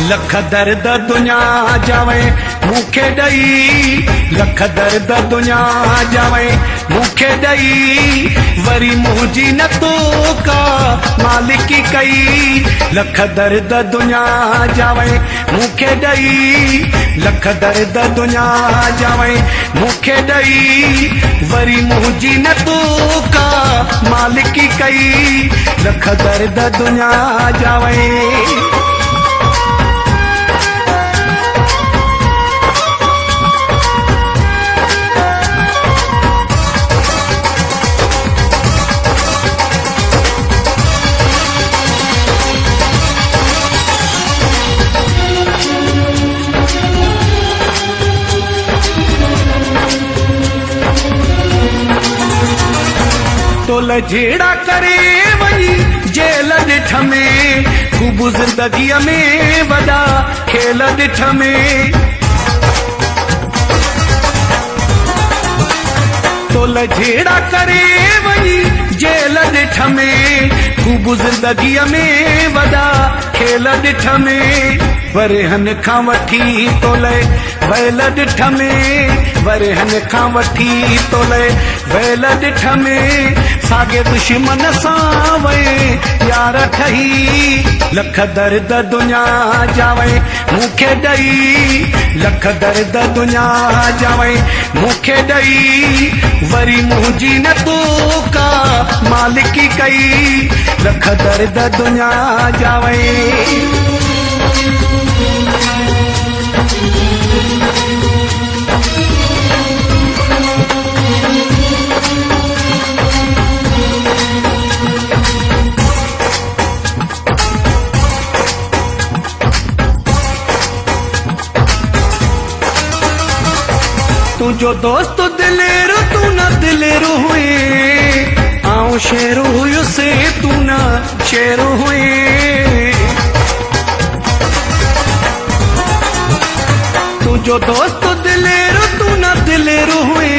लख दर्द दुनिया जावे मूंखे ॾई, लख दर्द दुनिया जावे मूंखे ॾई, वरी मुंहिंजी न तो का मालिकी कई। लख दर्द दुनिया जावे मूंखे ॾई, लख दर्द दुनिया जावे मूंखे ॾई, वरी मुंहिंजी न तो का मालिकी कई। लख दर्द दुनिया जावे तोल झेड़ा करे वही जेल ॾिठ में, ख़ूब ज़िंदगीअ में वॾा खेल ॾिठ में। तोल झेड़ा करे वही जेल ॾिठ में, ख़ूब ज़िंदगीअ में वॾा खेल ॾिठ में। वरहन खां वठी तोले वैल ॾिठ में, वरहन खां वठी तोले वैल ॾिठ में, साॻे दुश्मन सां वए यार ठही। लख दर्द दुनिया जावे मूंखे ॾई, लख दर्द दुनिया जावे मूंखे ॾई, वरी मुंहिंजी न तो का मालिकी कई। लख दर्द दुनिया जावे तुझो दोस्त दिलेरो तू न दिलेरो हुए, आऊं शेरो हुयो से तू न शेरो हुए। तुझो दोस्त दिलेरो तू न दिलेरो हुए,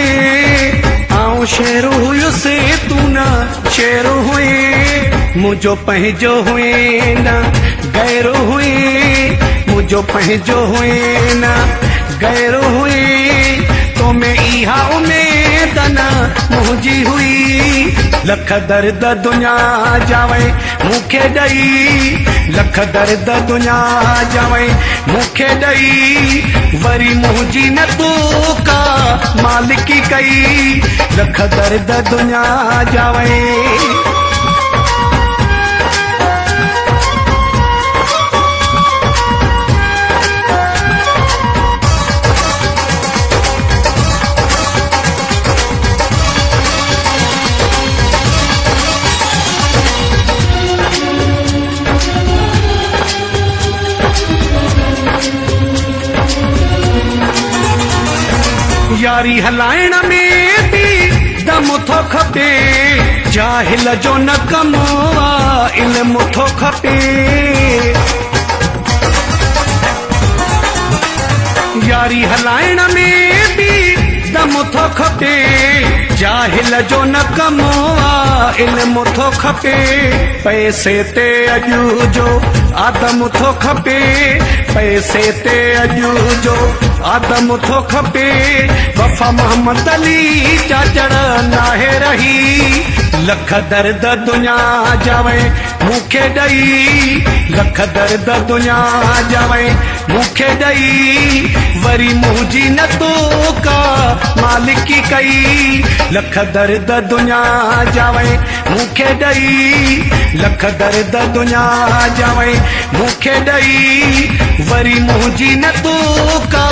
आऊं शेरो हुयो से तू न शेरो हुए। मुझो पंहिंजो हुए न गैरो हुए, मुझो पंहिंजो हुए न गैरो हुए। तो में इहा उम्मीद न मुंहिंजी हुई। लख दर्द दुनिया जावे मूंखे ॾई, लख दर्द दुनिया जावे मूंखे ॾई, वरी मुंहिंजी न तो का मालिकी कई। लख दर्द दुनिया जावे यारी हलाइण में भी दम थो खपे, जाहिल जो न कमो आहे इल्म थो खपे। यारी हलाइण में भी दम थो खपे, जाहिल जो न कमो आहे इल्म थो खपे। पैसे ते अॼु जो आदम थो खपे, पैसे ते अॼु जो आदम थो खपे। वफ़ा मोहम्मद अली चाचड़ नाहे रही। लख दर्द दुनिया जावे मूंखे ॾई, लख दर्द दुनिया जावे मूंखे ॾई, वरी मुंहिंजी न तो का मालिकी कई। लख दर्द दुनिया जावे मूंखे ॾई, लख दर्द दुनिया जावे मूंखे ॾई, वरी मुंहिंजी न तो का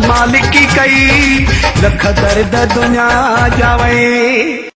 मालिकी कई। लख दर्द दुनिया जावे।